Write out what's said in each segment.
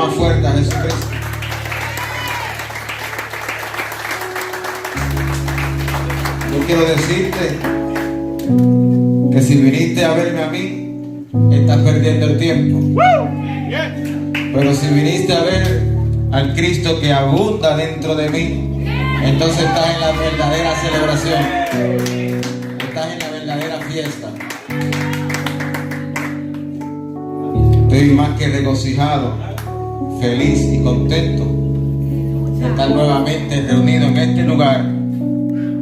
más fuerte a Jesucristo. Yo quiero decirte que si viniste a verme a mí, estás perdiendo el tiempo. Pero si viniste a ver al Cristo que abunda dentro de mí, entonces estás en la verdadera celebración. Estás en la verdadera fiesta. Estoy más que regocijado, feliz y contento de estar nuevamente reunido en este lugar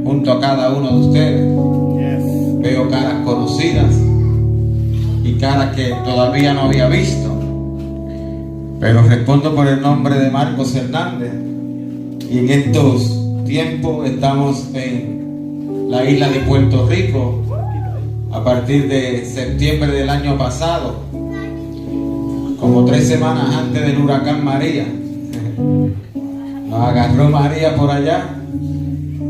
junto a cada uno de ustedes. Veo caras conocidas y caras que todavía no había visto, pero respondo por el nombre de Marcos Hernández, y en estos tiempos estamos en la isla de Puerto Rico. A partir de septiembre del año pasado, como 3 semanas antes del huracán María, nos agarró María por allá.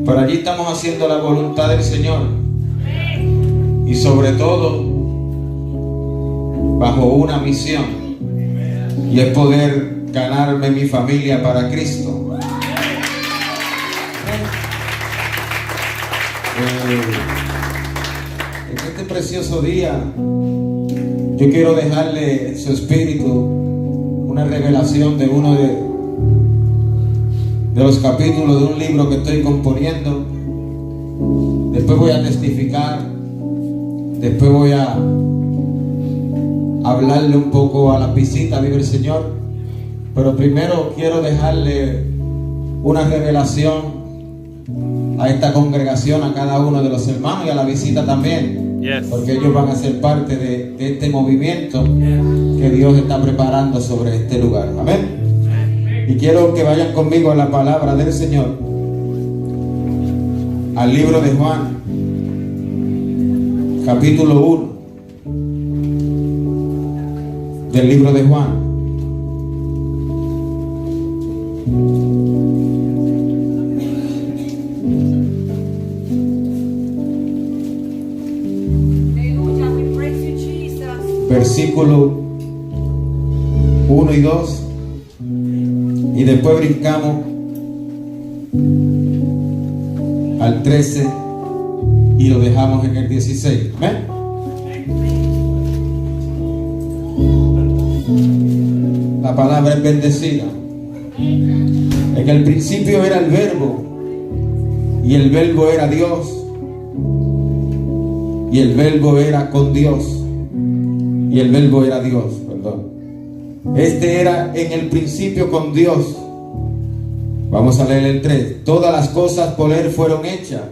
Pero allí estamos haciendo la voluntad del Señor, y sobre todo bajo una misión, y es poder ganarme mi familia para Cristo. En este precioso día yo quiero dejarle su espíritu una revelación de uno de los capítulos de un libro que estoy componiendo. Después voy a testificar, después voy a hablarle un poco a la visita, vive el Señor. Pero primero quiero dejarle una revelación a esta congregación, a cada uno de los hermanos y a la visita también. Porque ellos van a ser parte de este movimiento que Dios está preparando sobre este lugar. Amén. Y quiero que vayan conmigo a la palabra del Señor, al libro de Juan, capítulo 1 del libro de Juan. Versículo 1 y 2, y después brincamos al 13 y lo dejamos en el 16. ¿Ven? La palabra es bendecida. En el principio era el Verbo, y el Verbo era Dios, y el Verbo era con Dios, y el Verbo era Dios, perdón. Este era en el principio con Dios. Vamos a leer el 3. Todas las cosas por Él fueron hechas,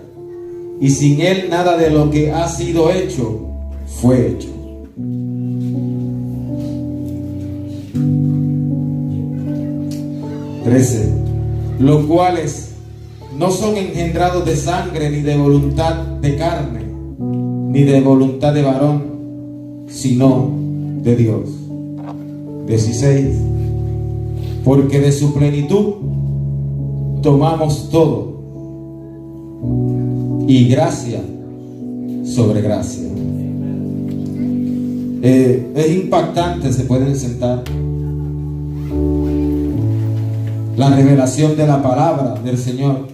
y sin Él nada de lo que ha sido hecho fue hecho. Los cuales no son engendrados de sangre, ni de voluntad de carne, ni de voluntad de varón, sino de Dios. 16. Porque de su plenitud tomamos todo, y gracia sobre gracia. Es impactante, se pueden sentar, la revelación de la palabra del Señor.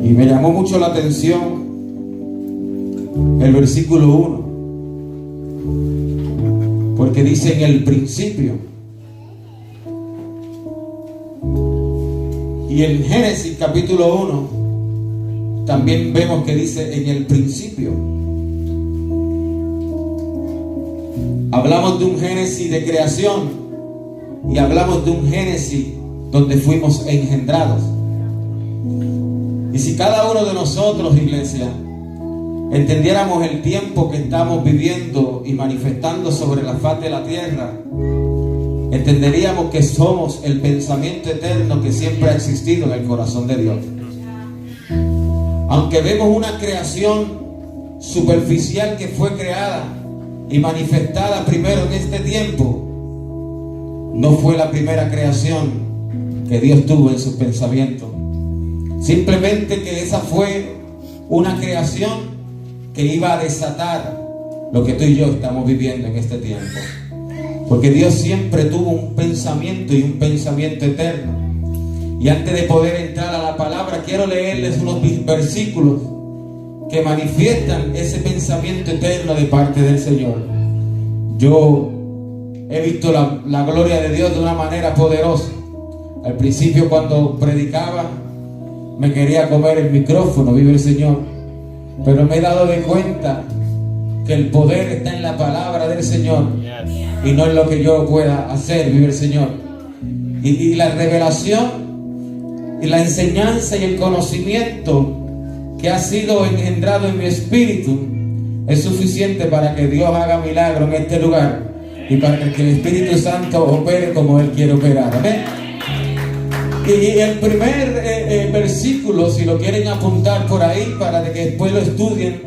Y me llamó mucho la atención el versículo 1, porque dice en el principio. Y en Génesis capítulo 1 también vemos que dice en el principio. Hablamos de un Génesis de creación, y hablamos de un Génesis donde fuimos engendrados. Y si cada uno de nosotros, iglesia, entendiéramos el tiempo que estamos viviendo y manifestando sobre la faz de la tierra, entenderíamos que somos el pensamiento eterno que siempre ha existido en el corazón de Dios. Aunque vemos una creación superficial que fue creada y manifestada primero en este tiempo, no fue la primera creación que Dios tuvo en sus pensamientos. Simplemente que esa fue una creación que iba a desatar lo que tú y yo estamos viviendo en este tiempo. Porque Dios siempre tuvo un pensamiento y un pensamiento eterno. Y antes de poder entrar a la palabra, quiero leerles unos versículos que manifiestan ese pensamiento eterno de parte del Señor. Yo he visto la gloria de Dios de una manera poderosa. Al principio, cuando predicaba, me quería comer el micrófono, vive el Señor. Pero me he dado de cuenta que el poder está en la palabra del Señor y no en lo que yo pueda hacer, vive el Señor. Y la revelación y la enseñanza y el conocimiento que ha sido engendrado en mi espíritu es suficiente para que Dios haga milagro en este lugar y para que el Espíritu Santo opere como Él quiere operar. Amén. Y el primer versículo, si lo quieren apuntar por ahí para que después lo estudien,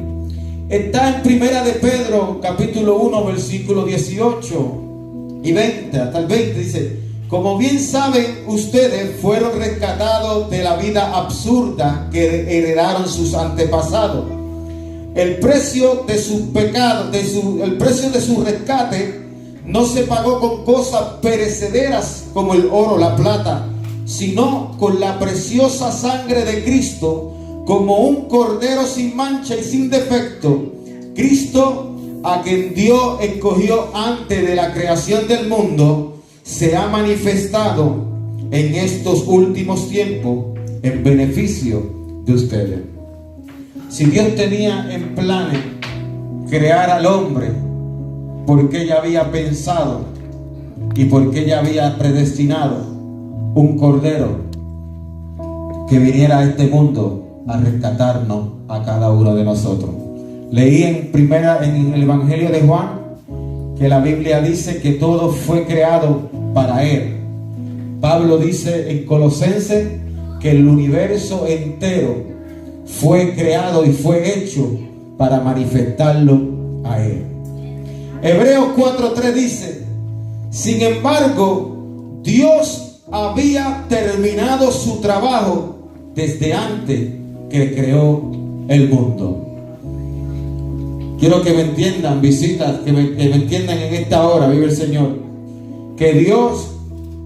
está en Primera de Pedro, capítulo 1, versículo 18 y 20, hasta el 20, dice: como bien saben ustedes, fueron rescatados de la vida absurda que heredaron sus antepasados. El precio de sus pecados, el precio de su rescate no se pagó con cosas perecederas como el oro, la plata, sino con la preciosa sangre de Cristo, como un cordero sin mancha y sin defecto. Cristo, a quien Dios escogió antes de la creación del mundo, se ha manifestado en estos últimos tiempos en beneficio de ustedes. Si Dios tenía en planes crear al hombre, porque ya había pensado y porque ya había predestinado un cordero que viniera a este mundo a rescatarnos a cada uno de nosotros. Leí en el Evangelio de Juan que la Biblia dice que todo fue creado para Él. Pablo dice en Colosenses que el universo entero fue creado y fue hecho para manifestarlo a Él. Hebreos 4:3 dice: sin embargo, Dios había terminado su trabajo desde antes que creó el mundo. Quiero que me entiendan, visitas, que me entiendan en esta hora, vive el Señor, que Dios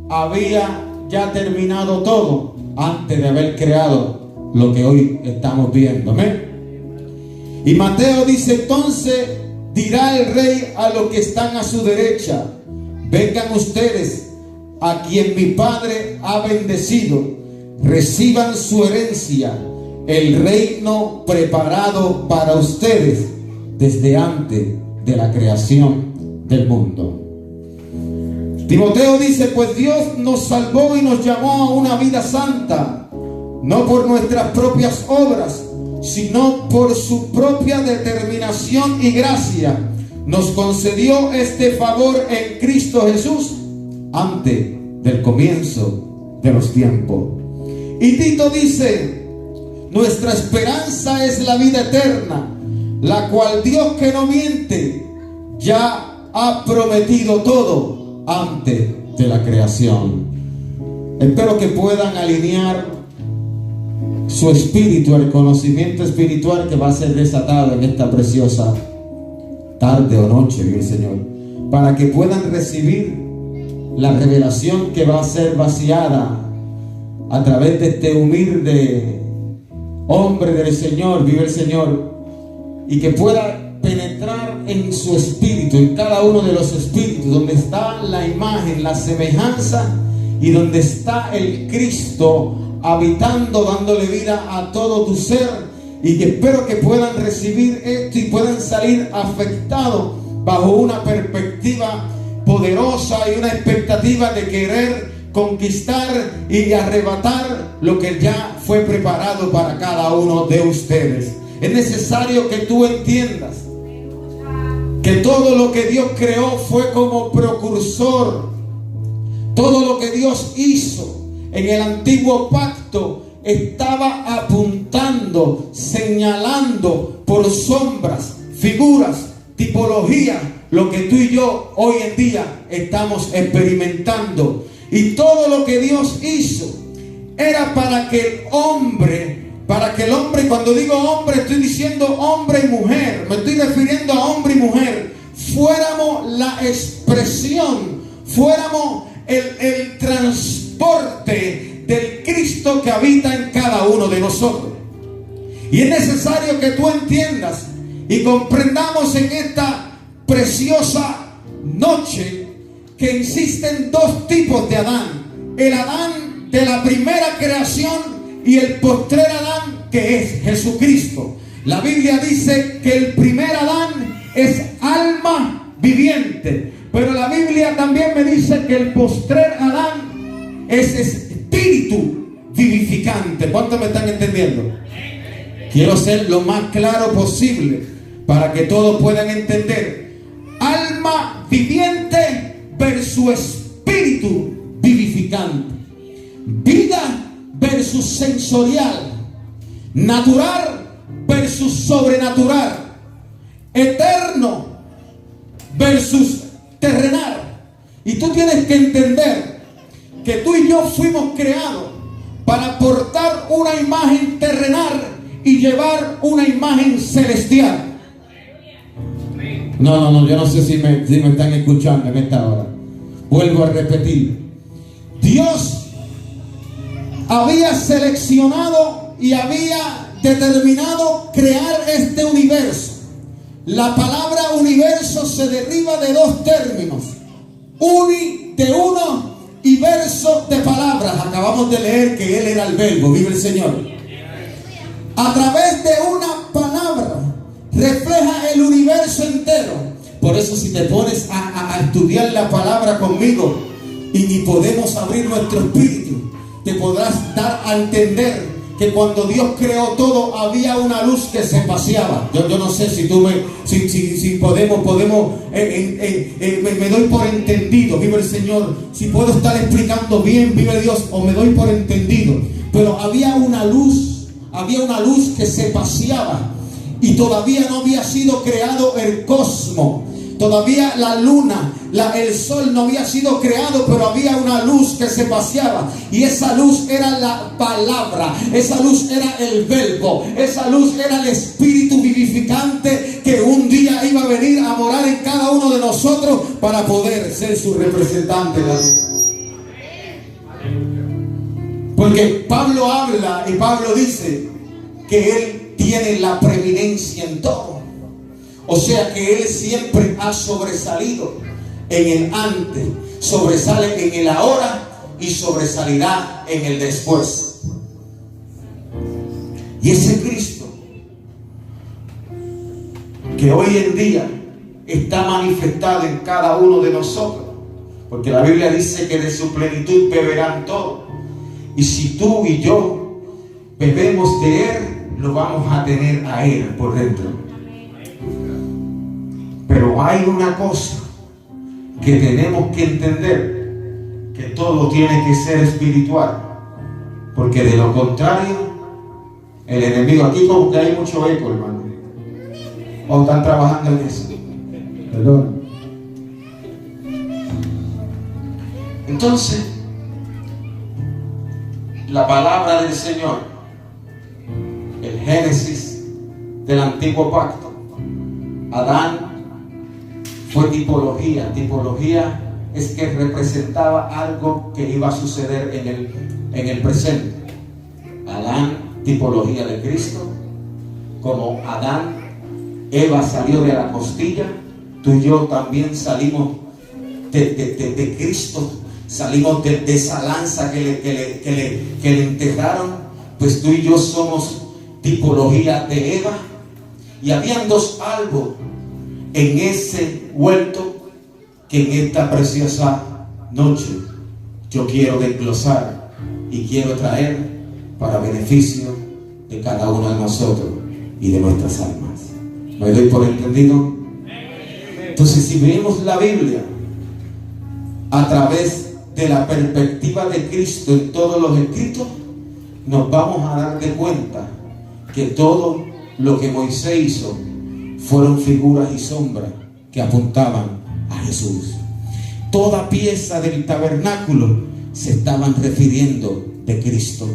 había ya terminado todo antes de haber creado lo que hoy estamos viendo. ¿Amén? Y Mateo dice: entonces dirá el rey a los que están a su derecha: vengan ustedes a quien mi Padre ha bendecido, reciban su herencia, el reino preparado para ustedes desde antes de la creación del mundo. Timoteo dice: pues Dios nos salvó y nos llamó a una vida santa, no por nuestras propias obras, sino por su propia determinación y gracia. Nos concedió este favor en Cristo Jesús antes del comienzo de los tiempos. Y Tito dice: nuestra esperanza es la vida eterna, la cual Dios, que no miente, ya ha prometido todo antes de la creación. Espero que puedan alinear su espíritu al conocimiento espiritual que va a ser desatado en esta preciosa tarde o noche, mi Señor, para que puedan recibir la revelación que va a ser vaciada a través de este humilde hombre del Señor, vive el Señor, y que pueda penetrar en su espíritu, en cada uno de los espíritus, donde está la imagen, la semejanza, y donde está el Cristo habitando, dándole vida a todo tu ser. Y que espero que puedan recibir esto y puedan salir afectados bajo una perspectiva poderosa y una expectativa de querer conquistar y arrebatar lo que ya fue preparado para cada uno de ustedes. Es necesario que tú entiendas que todo lo que Dios creó fue como precursor. Todo lo que Dios hizo en el antiguo pacto estaba apuntando, señalando por sombras, figuras, tipologías, lo que tú y yo hoy en día estamos experimentando. Y todo lo que Dios hizo era para que el hombre, cuando digo hombre estoy diciendo hombre y mujer, me estoy refiriendo a hombre y mujer, fuéramos la expresión, fuéramos el transporte del Cristo que habita en cada uno de nosotros. Y es necesario que tú entiendas y comprendamos en esta preciosa noche que existen dos tipos de Adán: el Adán de la primera creación y el postrer Adán, que es Jesucristo. La Biblia dice que el primer Adán es alma viviente, pero la Biblia también me dice que el postrer Adán es espíritu vivificante. ¿Cuántos me están entendiendo? Quiero ser lo más claro posible para que todos puedan entender. Alma viviente versus espíritu vivificante. Vida versus sensorial. Natural versus sobrenatural. Eterno versus terrenal. Y tú tienes que entender que tú y yo fuimos creados para portar una imagen terrenal y llevar una imagen celestial. No, yo no sé si me están escuchando en esta hora. Vuelvo a repetir. Dios había seleccionado y había determinado crear este universo. La palabra universo se deriva de dos términos: uni de uno y verso de palabras. Acabamos de leer que Él era el verbo. Vive el Señor. A través de una palabra refleja el universo entero. Por eso, si te pones a estudiar la palabra conmigo y podemos abrir nuestro espíritu, te podrás dar a entender que cuando Dios creó todo había una luz que se paseaba. Yo no sé si tú si podemos me doy por entendido. Vive el Señor. Si puedo estar explicando bien, vive Dios, o me doy por entendido. Pero había una luz que se paseaba. Y todavía no había sido creado el cosmos. Todavía la luna, el sol no había sido creado, pero había una luz que se paseaba. Y esa luz era la palabra. Esa luz era el verbo. Esa luz era el espíritu vivificante que un día iba a venir a morar en cada uno de nosotros para poder ser su representante. Porque Pablo habla y Pablo dice que Él tiene la preeminencia en todo. O sea que Él siempre ha sobresalido en el antes, sobresale en el ahora y sobresalirá en el después. Y ese Cristo que hoy en día está manifestado en cada uno de nosotros, porque la Biblia dice que de su plenitud beberán todos. Y si tú y yo bebemos de Él, lo vamos a tener a Él por dentro. Pero hay una cosa que tenemos que entender, que todo tiene que ser espiritual, porque de lo contrario el enemigo, aquí como que hay mucho eco, hermano, o están trabajando en eso, perdón. Entonces la palabra del Señor, el Génesis del antiguo pacto, Adán fue tipología. Tipología es que representaba algo que iba a suceder en el presente. Adán, tipología de Cristo. Como Adán, Eva salió de la costilla, tú y yo también salimos de Cristo. Salimos de esa lanza que le enterraron. Pues tú y yo somos tipología de Eva. Y habían dos árboles en ese huerto que en esta preciosa noche yo quiero desglosar y quiero traer para beneficio de cada uno de nosotros y de nuestras almas. ¿Me doy por entendido? Entonces, si vemos la Biblia a través de la perspectiva de Cristo en todos los escritos, nos vamos a dar de cuenta que todo lo que Moisés hizo fueron figuras y sombras que apuntaban a Jesús. Toda pieza del tabernáculo se estaban refiriendo de Cristo.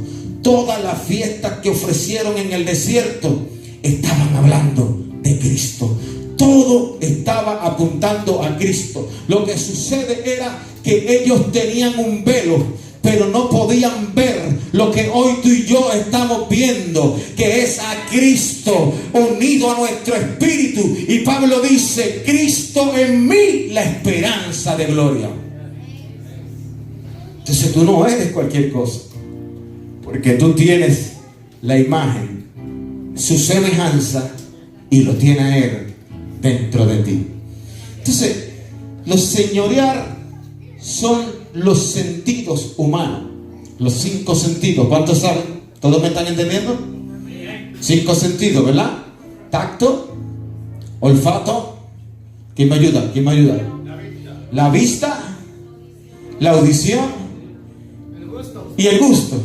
Todas las fiestas que ofrecieron en el desierto estaban hablando de Cristo. todo estaba apuntando a Cristo. Lo que sucede era que ellos tenían un velo, pero no podían ver lo que hoy tú y yo estamos viendo, que es a Cristo unido a nuestro espíritu. Y Pablo dice: Cristo en mí, la esperanza de gloria. Entonces tú no eres cualquier cosa, porque tú tienes la imagen, su semejanza, y lo tiene a Él dentro de ti. Entonces, los señorear son los sentidos humanos, los 5 sentidos. ¿Cuántos saben? ¿Todos me están entendiendo? 5 sentidos, ¿verdad? Tacto, olfato. ¿Quién me ayuda? ¿Quién me ayuda? La vista, la audición y el gusto.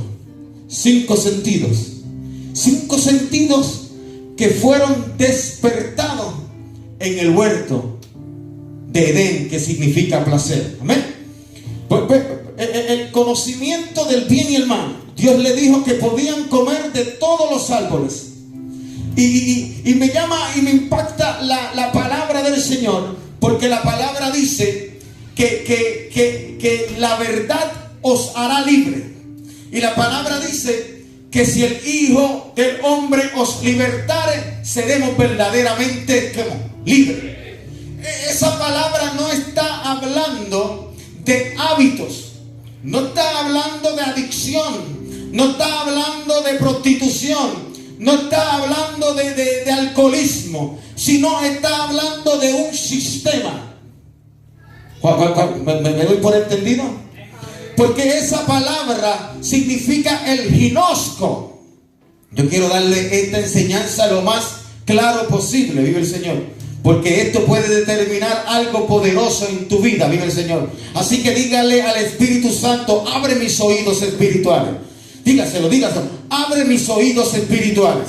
5 sentidos. 5 sentidos que fueron despertados en el huerto de Edén, que significa placer. Amén. Pues, el conocimiento del bien y el mal. Dios le dijo que podían comer de todos los árboles. Y me llama y me impacta la palabra del Señor, porque la palabra dice que la verdad os hará libre. Y la palabra dice que si el Hijo del Hombre os libertare, seremos verdaderamente libres. Esa palabra no está hablando de hábitos, no está hablando de adicción, no está hablando de prostitución, no está hablando de alcoholismo, sino está hablando de un sistema. ¿Me doy por entendido? Porque esa palabra significa el ginosco. Yo quiero darle esta enseñanza lo más claro posible, vive el Señor, porque esto puede determinar algo poderoso en tu vida, vive el Señor. Así que dígale al Espíritu Santo: abre mis oídos espirituales. Dígaselo, abre mis oídos espirituales.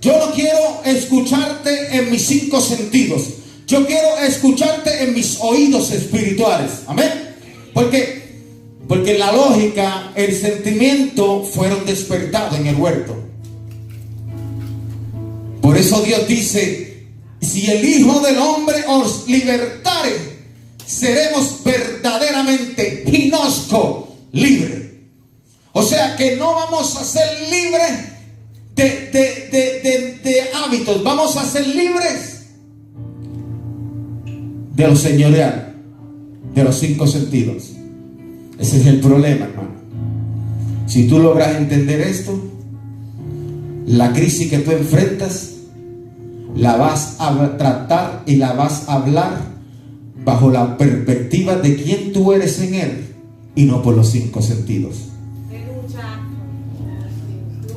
Yo no quiero escucharte en mis 5 sentidos, yo quiero escucharte en mis oídos espirituales. Amén. Porque la lógica, el sentimiento fueron despertados en el huerto. Por eso Dios dice: si el Hijo del Hombre os libertare, seremos verdaderamente ginosco, libre. O sea que no vamos a ser libres de hábitos, vamos a ser libres de lo señorial, de los 5 sentidos. Ese es el problema, hermano. Si tú logras entender esto, la crisis que tú enfrentas la vas a tratar y la vas a hablar bajo la perspectiva de quién tú eres en Él y no por los 5 sentidos.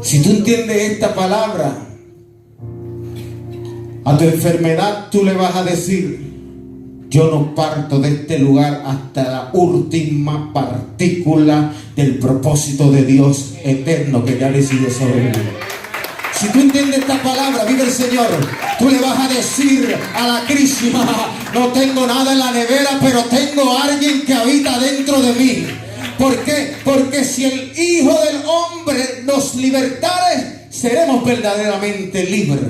Si tú entiendes esta palabra, a tu enfermedad tú le vas a decir: yo no parto de este lugar hasta la última partícula del propósito de Dios eterno que ya decidió sobre mí. Si tú entiendes esta palabra, vive el Señor, tú le vas a decir a la crisis: no tengo nada en la nevera, pero tengo a alguien que habita dentro de mí. ¿Por qué? Porque si el Hijo del Hombre nos libertare, seremos verdaderamente libres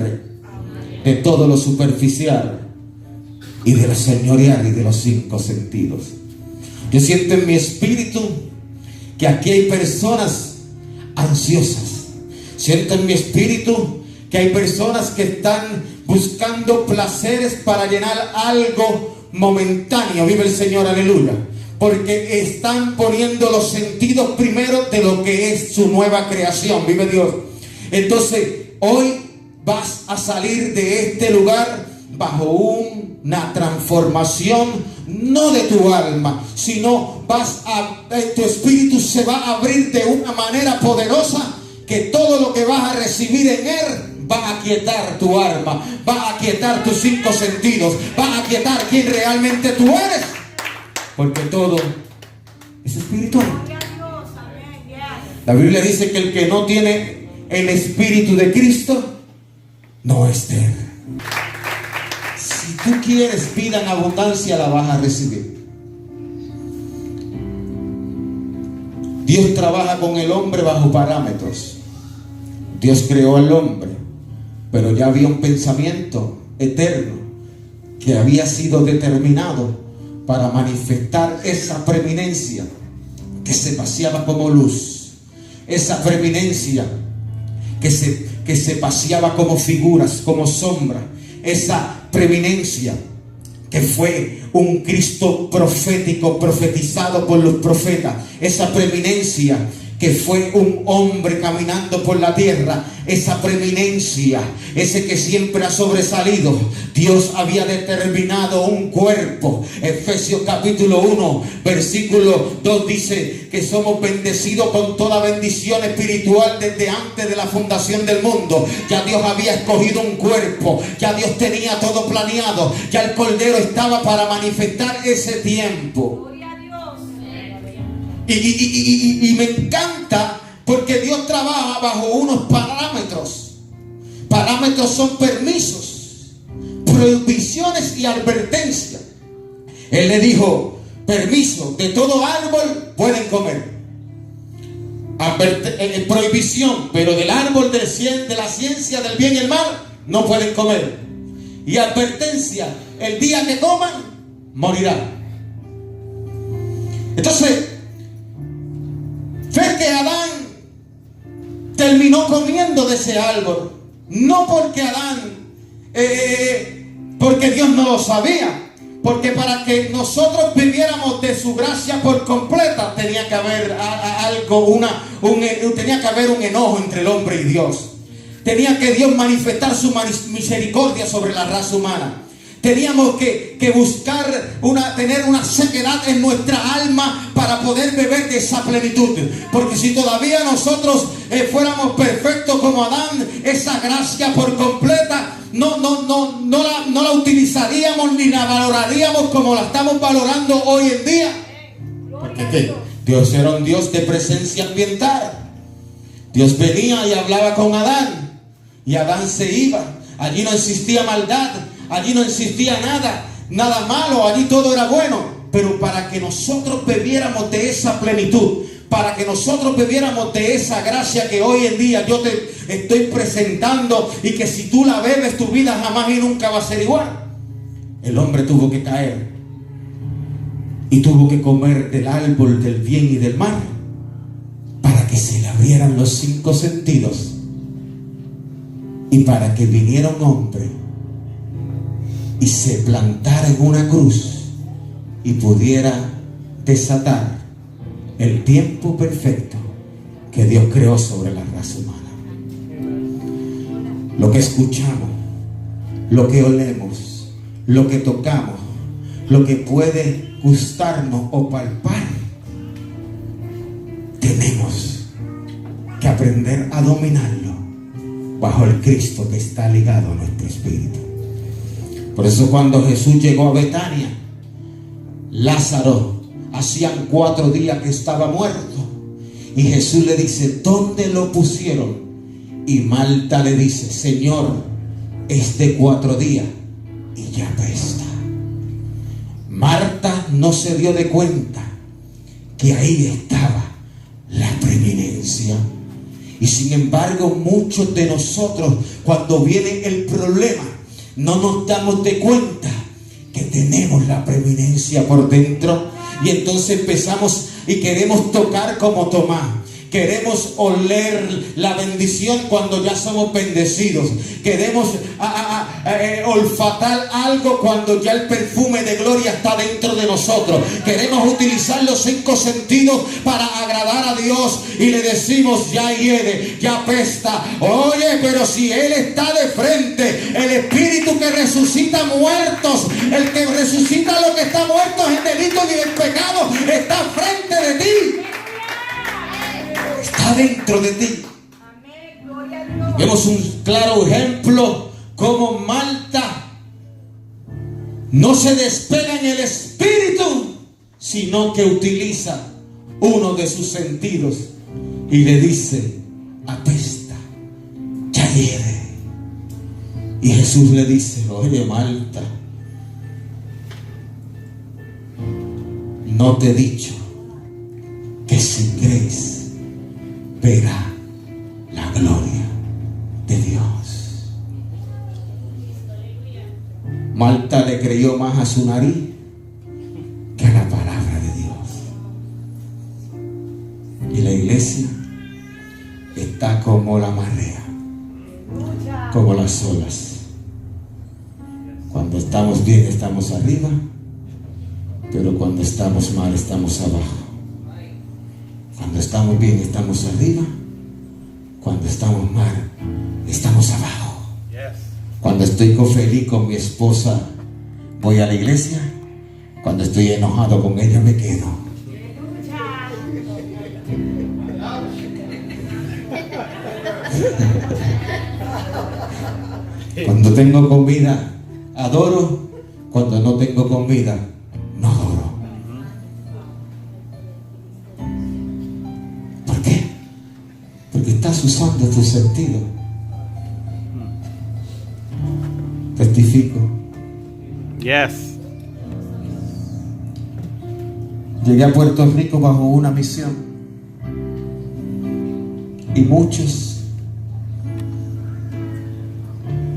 de todo lo superficial y de lo señorial y de los 5 sentidos. Yo siento en mi espíritu que aquí hay personas ansiosas. Siento en mi espíritu que hay personas que están buscando placeres para llenar algo momentáneo. Vive el Señor, aleluya. Porque están poniendo los sentidos primero de lo que es su nueva creación. Vive Dios. Entonces, hoy vas a salir de este lugar bajo una transformación, no de tu alma, sino tu espíritu se va a abrir de una manera poderosa, que todo lo que vas a recibir en Él va a aquietar tu alma, va a aquietar tus 5 sentidos, va a aquietar quién realmente tú eres, porque todo es espiritual. La Biblia dice que el que no tiene el Espíritu de Cristo no es de Él. Si tú quieres vida en abundancia, la vas a recibir. Dios trabaja con el hombre bajo parámetros. Dios creó al hombre, pero ya había un pensamiento eterno que había sido determinado para manifestar esa preeminencia que se paseaba como luz, esa preeminencia que se paseaba como figuras, como sombra, esa preeminencia que fue un Cristo profético, profetizado por los profetas, esa preeminencia que fue un hombre caminando por la tierra, esa preeminencia, ese que siempre ha sobresalido. Dios había determinado un cuerpo. Efesios capítulo 1 versículo 2 dice que somos bendecidos con toda bendición espiritual desde antes de la fundación del mundo. Ya Dios había escogido un cuerpo, ya Dios tenía todo planeado, ya el Cordero estaba para manifestar ese tiempo. Y me encanta porque Dios trabaja bajo unos parámetros. Parámetros son permisos, prohibiciones y advertencias. Él le dijo: permiso, de todo árbol pueden comer. Prohibición, pero del árbol de la ciencia del bien y el mal no pueden comer. Y advertencia: el día que coman, morirán. Entonces, fue que Adán terminó comiendo de ese árbol. No porque porque Dios no lo sabía. Porque para que nosotros viviéramos de su gracia por completa, tenía que haber tenía que haber un enojo entre el hombre y Dios. Tenía que Dios manifestar su misericordia sobre la raza humana. Teníamos que buscar tener una sequedad en nuestra alma para poder beber de esa plenitud. Porque si todavía nosotros fuéramos perfectos como Adán, esa gracia por completa no la utilizaríamos ni la valoraríamos como la estamos valorando hoy en día. Porque ¿qué? Dios era un Dios de presencia ambiental. Dios venía y hablaba con Adán, y Adán se iba. Allí no existía maldad, allí no existía nada malo, allí todo era bueno. Pero para que nosotros bebiéramos de esa plenitud, para que nosotros bebiéramos de esa gracia que hoy en día yo te estoy presentando, y que si tú la bebes, tu vida jamás y nunca va a ser igual. El hombre tuvo que caer y tuvo que comer del árbol del bien y del mal para que se le abrieran los 5 sentidos y para que viniera un hombre y se plantara en una cruz y pudiera desatar el tiempo perfecto que Dios creó sobre la raza humana. Lo que escuchamos, lo que olemos, lo que tocamos, lo que puede gustarnos o palpar, tenemos que aprender a dominarlo bajo el Cristo que está ligado a nuestro espíritu. Por eso cuando Jesús llegó a Betania, Lázaro hacían 4 días que estaba muerto, y Jesús le dice: ¿dónde lo pusieron? Y Marta le dice: Señor, es de 4 días y ya apesta. Marta no se dio de cuenta que ahí estaba la preeminencia. Y sin embargo, muchos de nosotros, cuando viene el problema, no nos damos de cuenta que tenemos la preeminencia por dentro. Y entonces empezamos y queremos tocar como Tomás. Queremos oler la bendición cuando ya somos bendecidos. Queremos olfatar algo cuando ya el perfume de gloria está dentro de nosotros. Queremos utilizar los 5 sentidos para agradar a Dios, y le decimos: ya hiede, ya apesta. Oye, pero si Él está de frente, el Espíritu que resucita muertos, el que resucita lo que está muerto en delitos y en pecado, está frente de ti. Está dentro de ti. Vemos un claro ejemplo como Marta no se despega en el espíritu, sino que utiliza uno de sus sentidos y le dice: apesta, ya hiede. Y Jesús le dice: oye, Marta, no te he dicho que si crees verá la gloria de Dios. Marta le creyó más a su nariz que a la palabra de Dios. Y la iglesia está como la marea, como las olas. Cuando estamos bien estamos arriba, pero cuando estamos mal estamos abajo. Cuando estamos bien estamos arriba, cuando estamos mal estamos abajo. Cuando estoy feliz con mi esposa voy a la iglesia, cuando estoy enojado con ella me quedo. Cuando tengo comida adoro, cuando no tengo comida no adoro. ¿Por qué? Porque estás usando tu sentido. Testifico. Yes. Llegué a Puerto Rico bajo una misión y muchos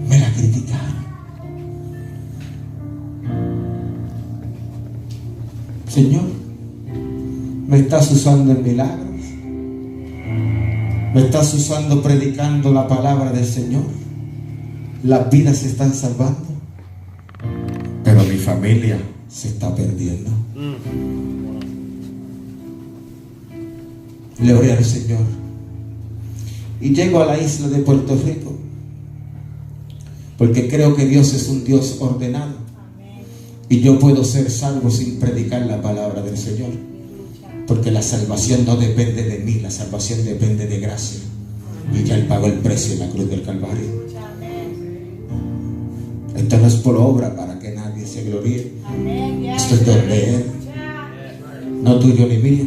me la criticaron. Señor, me estás usando en milagros, me estás usando predicando la palabra del Señor, las vidas se están salvando, pero mi familia se está perdiendo. Le oré al Señor y llego a la isla de Puerto Rico porque creo que Dios es un Dios ordenado y yo puedo ser salvo sin predicar la palabra del Señor, porque la salvación no depende de mí, la salvación depende de gracia, y ya Él pagó el precio en la cruz del Calvario. Esto no es por obra para que nadie se gloríe, esto es de Él, no tuyo ni mío.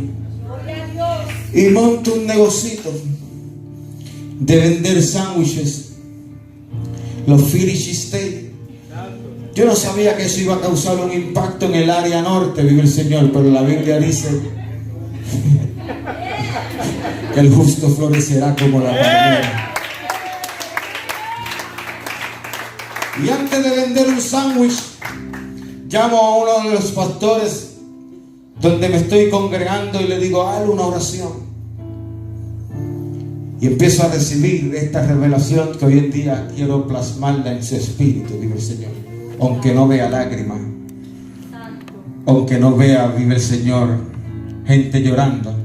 Y monto un negocito de vender sándwiches, los Philly cheesesteak. Yo no sabía que eso iba a causar un impacto en el área norte, vive el Señor, pero la Biblia dice que el justo florecerá como la palmera. Y antes de vender un sándwich, llamo a uno de los pastores donde me estoy congregando y le digo, hazle una oración. Y empiezo a recibir esta revelación que hoy en día quiero plasmarla en su espíritu, vive el Señor. Aunque no vea lágrimas, aunque no vea, vive el Señor, gente llorando,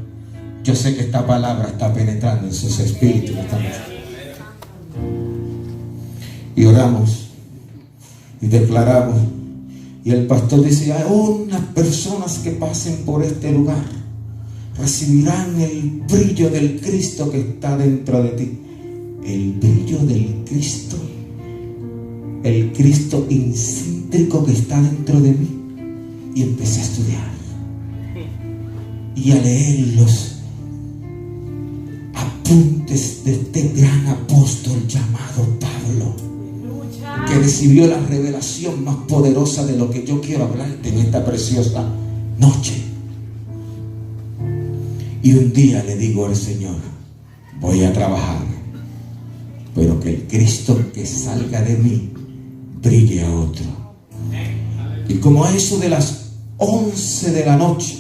yo sé que esta palabra está penetrando en sus espíritus. Y oramos y declaramos, y el pastor dice, hay unas personas que pasen por este lugar recibirán el brillo del Cristo que está dentro de ti. El brillo del Cristo, el Cristo incéntrico que está dentro de mí. Y empecé a estudiar y a leer los apuntes de este gran apóstol llamado Pablo, que recibió la revelación más poderosa de lo que yo quiero hablarte en esta preciosa noche. Y un día le digo al Señor, voy a trabajar, pero que el Cristo que salga de mí brille a otro. Y como a eso de las 11 de la noche,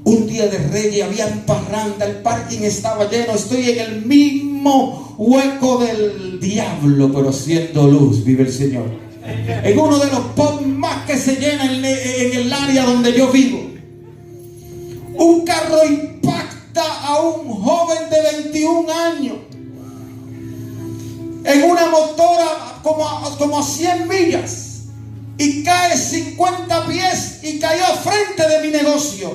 un día de Reyes, había parranda, el parking estaba lleno, estoy en el mismo hueco del diablo, pero siendo luz, vive el Señor. En uno de los pubs más que se llena en el área donde yo vivo, un carro impacta a un joven de 21 años en una motora como a 100 millas y cae 50 pies y cayó frente de mi negocio,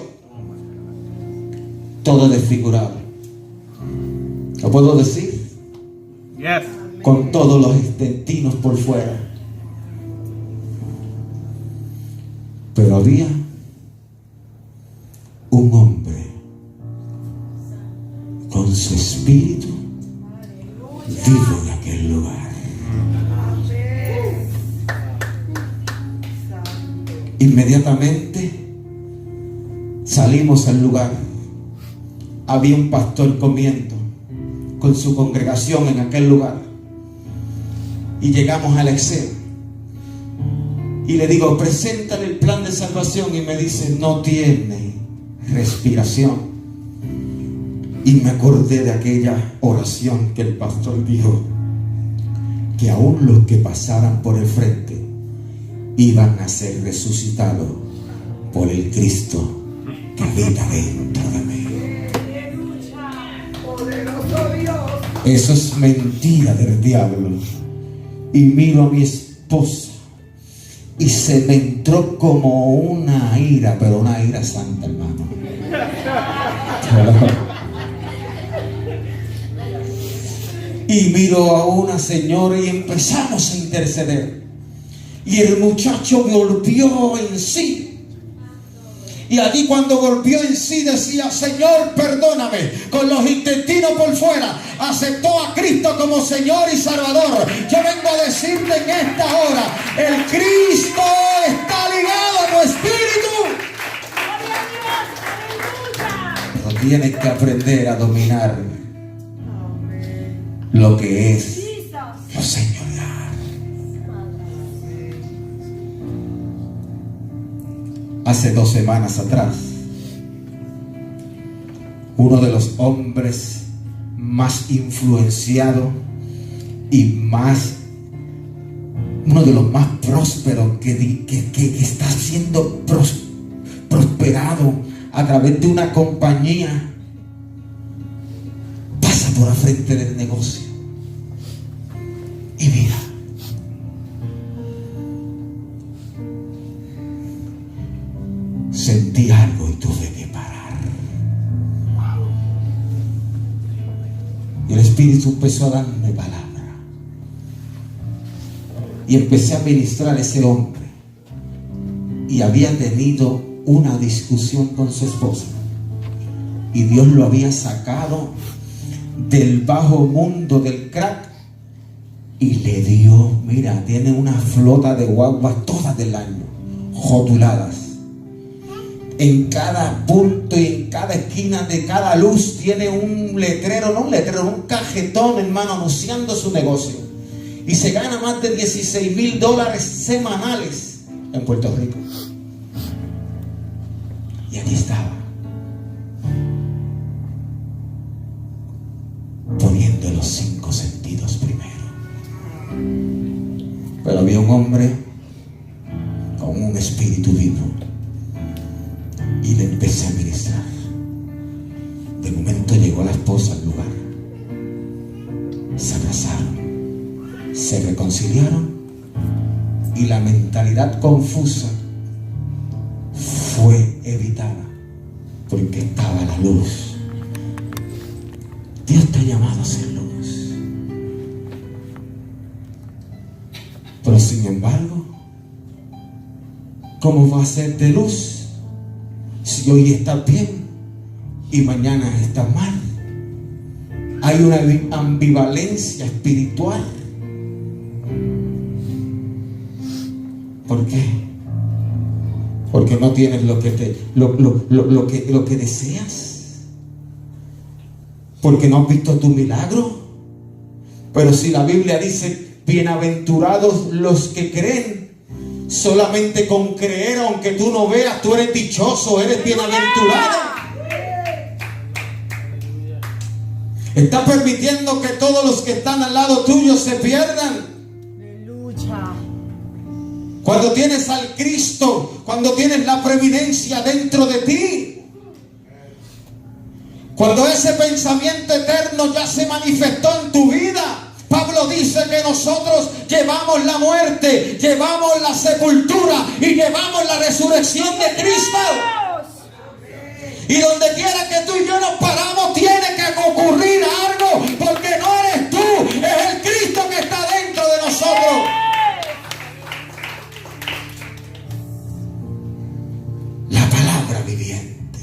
todo desfigurado. ¿Lo puedo decir? Yes. Con todos los intestinos por fuera. Pero había un hombre con su espíritu vivo en aquel lugar. Inmediatamente salimos al lugar. Había un pastor comiendo con su congregación en aquel lugar. Y llegamos al exeo. Y le digo, preséntale el plan de salvación. Y me dice, no tiene respiración. Y me acordé de aquella oración que el pastor dijo, que aún los que pasaran por el frente iban a ser resucitados por el Cristo que habita dentro de mí. Eso es mentira del diablo. Y miro a mi esposa y se me entró como una ira, pero una ira santa, hermano. Y miro a una señora y empezamos a interceder. Y el muchacho volvió en sí. Y allí cuando volvió en sí decía, Señor, perdóname, con los intestinos por fuera, aceptó a Cristo como Señor y Salvador. Yo vengo a decirte en esta hora, el Cristo está ligado a tu espíritu. Pero tienes que aprender a dominar lo que es lo señorial. Hace 2 semanas atrás, uno de los hombres más influenciados y uno de los más prósperos que está siendo prosperado a través de una compañía, pasa por la frente del negocio. Y mira, sentí algo y tuve que parar. Y el Espíritu empezó a darme palabra. Y empecé a ministrar a ese hombre. Y había tenido una discusión con su esposa. Y Dios lo había sacado del bajo mundo del crack. Y le dio, mira, tiene una flota de guaguas todas del año, rotuladas. En cada punto y en cada esquina de cada luz tiene un letrero, no un letrero, un cajetón, hermano, anunciando su negocio. Y se gana más de $16,000 semanales en Puerto Rico. Y aquí estaba, poniendo los 5 sentidos primero. Pero había un hombre con un espíritu vivo. Y le empecé a ministrar. De momento llegó la esposa al lugar. Se abrazaron, se reconciliaron y la mentalidad confusa fue evitada porque estaba la luz. Dios te ha llamado a ser luz. Pero sin embargo, ¿cómo va a ser de luz si hoy estás bien y mañana estás mal? Hay una ambivalencia espiritual. ¿Por qué? Porque no tienes lo que deseas. Porque no has visto tu milagro. Pero si la Biblia dice, bienaventurados los que creen, solamente con creer, aunque tú no veas, tú eres dichoso, eres bienaventurado. Está permitiendo que todos los que están al lado tuyo se pierdan. Cuando tienes al Cristo, cuando tienes la previdencia dentro de ti, cuando ese pensamiento eterno ya se manifestó en tu vida, Pablo dice que nosotros llevamos la muerte, llevamos la sepultura y llevamos la resurrección de Cristo. Y donde quiera que tú y yo nos paramos, tiene que ocurrir algo, porque no eres tú, es el Cristo que está dentro de nosotros. La palabra viviente,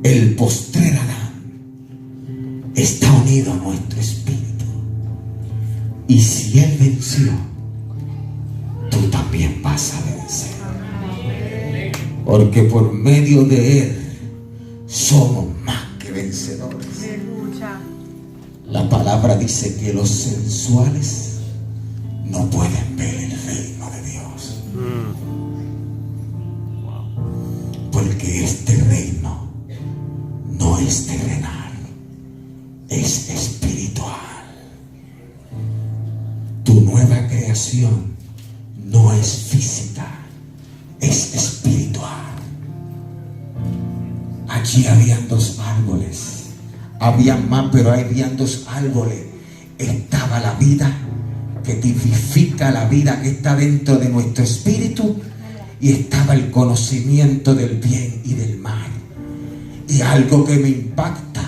el postrer Adán, está unido a nuestro espíritu. Y si Él venció, tú también vas a vencer. Porque por medio de Él somos más que vencedores. La palabra dice que los sensuales no pueden ver el reino de Dios. tu nueva creación no es física, es espiritual. Allí habían dos árboles, había más, pero habían dos árboles. Estaba la vida que tipifica la vida que está dentro de nuestro espíritu, y estaba el conocimiento del bien y del mal. Y algo que me impacta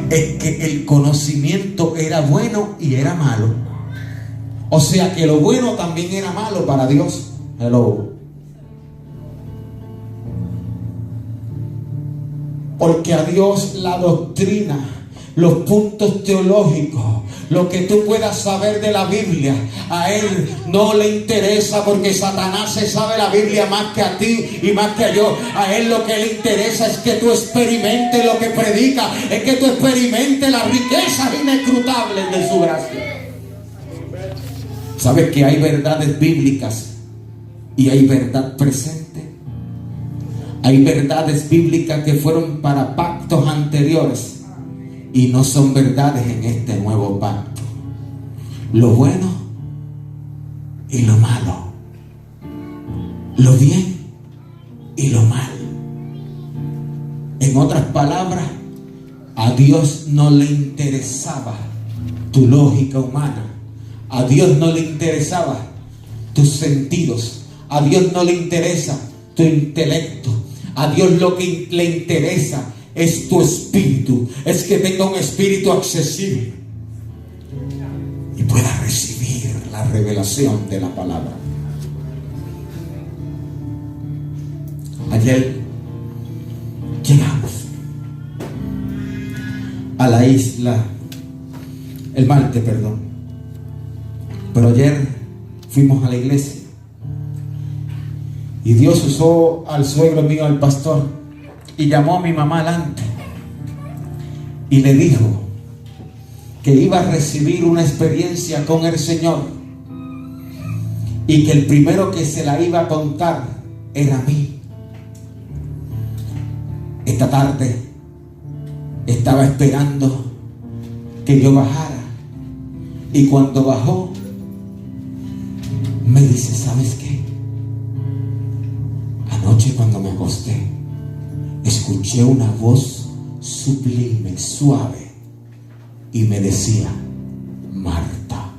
es que el conocimiento era bueno y era malo. O sea que lo bueno también era malo para Dios. Hello. Porque a Dios la doctrina, los puntos teológicos, lo que tú puedas saber de la Biblia, a Él no le interesa, porque Satanás se sabe la Biblia más que a ti y más que a yo. A Él lo que le interesa es que tú experimentes lo que predica, es que tú experimentes las riquezas inescrutables de su gracia. ¿Sabes que hay verdades bíblicas y hay verdad presente? Hay verdades bíblicas que fueron para pactos anteriores y no son verdades en este nuevo pacto. Lo bueno y lo malo, lo bien y lo mal. En otras palabras, a Dios no le interesaba tu lógica humana, a Dios no le interesaba tus sentidos, a Dios no le interesa tu intelecto. A Dios lo que le interesa es tu espíritu, es que tenga un espíritu accesible y pueda recibir la revelación de la palabra. Ayer llegamos a la isla, el martes, perdón, pero ayer fuimos a la iglesia. Y Dios usó al suegro mío, al pastor, y llamó a mi mamá adelante y le dijo que iba a recibir una experiencia con el Señor y que el primero que se la iba a contar era a mí. Esta tarde estaba esperando que yo bajara, y cuando bajó me dice: ¿sabes qué? Anoche cuando me acosté, escuché una voz sublime, suave, y me decía: Marta,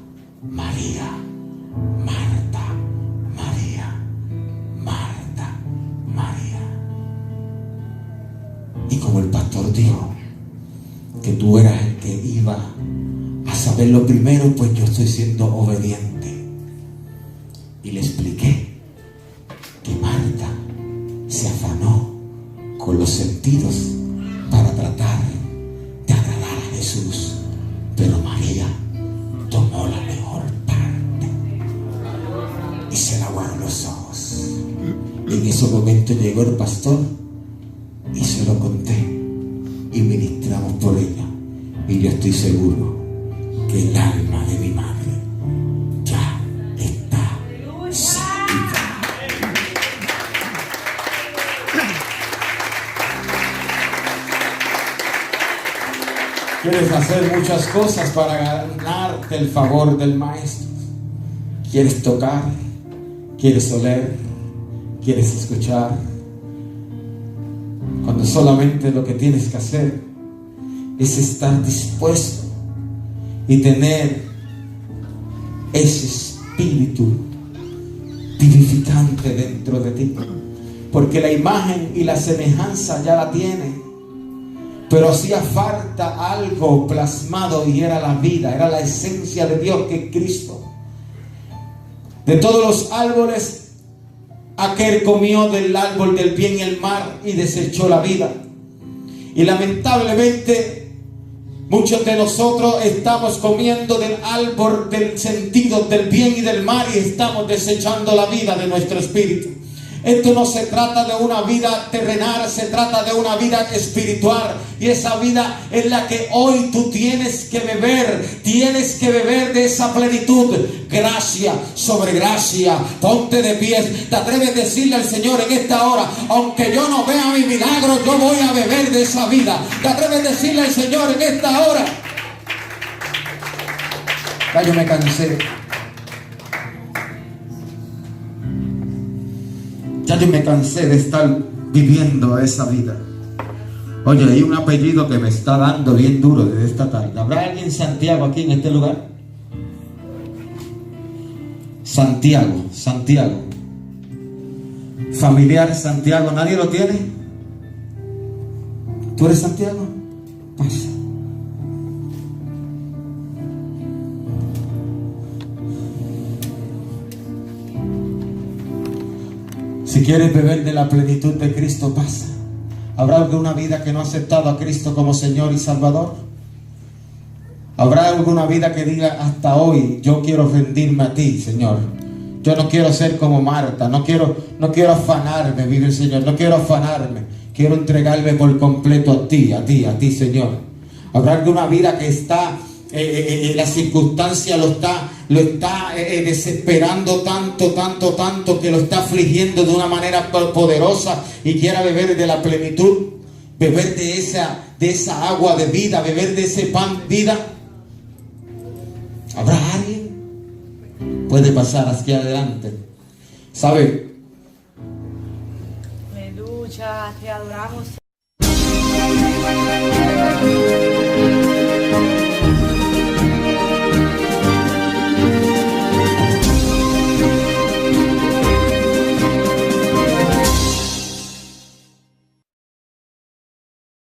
María, Marta, María, Marta, María. Y como el pastor dijo que tú eras el que iba a saber lo primero, pues yo estoy siendo obediente. Y le expliqué que Marta se afanó con los sentidos para tratar de agradar a Jesús, pero María tomó la mejor parte y se la guardó los ojos. Y en ese momento llegó el pastor y se lo conté y ministramos por ella, y yo estoy seguro que el alma de mi madre ya está salva. Quieres hacer muchas cosas para ganarte el favor del maestro. Quieres tocar, quieres oler, quieres escuchar, cuando solamente lo que tienes que hacer es estar dispuesto y tener ese espíritu vivificante dentro de ti, porque la imagen y la semejanza ya la tiene. Pero hacía falta algo plasmado, y era la vida, era la esencia de Dios, que es Cristo. De todos los árboles, aquel comió del árbol del bien y el mal y desechó la vida. Y lamentablemente muchos de nosotros estamos comiendo del árbol del sentido del bien y del mal, y estamos desechando la vida de nuestro espíritu. Esto no se trata de una vida terrenal, se trata de una vida espiritual. Y esa vida es la que hoy tú tienes que beber. Tienes que beber de esa plenitud. Gracia sobre gracia. Ponte de pie. Te atreves a decirle al Señor en esta hora: aunque yo no vea mi milagro, yo voy a beber de esa vida. Te atreves a decirle al Señor en esta hora. Ya yo me cansé. Ya yo me cansé de estar viviendo esa vida. Oye, hay un apellido que me está dando bien duro desde esta tarde. ¿Habrá alguien Santiago aquí en este lugar? Santiago, Santiago. Familiar Santiago, ¿nadie lo tiene? ¿Tú eres Santiago? Pasa. Si quieres beber de la plenitud de Cristo, pasa. ¿Habrá alguna vida que no ha aceptado a Cristo como Señor y Salvador? ¿Habrá alguna vida que diga hasta hoy yo quiero rendirme a ti, Señor? Yo no quiero ser como Marta, no quiero afanarme, vive el Señor, no quiero afanarme, quiero entregarme por completo a ti, Señor. ¿Habrá alguna vida que está, la circunstancia lo está desesperando tanto que lo está afligiendo de una manera poderosa y quiera beber de la plenitud, beber de esa agua de vida, beber de ese pan vida? ¿Habrá alguien? Puede pasar hacia adelante. ¿Sabe? Aleluya, te adoramos.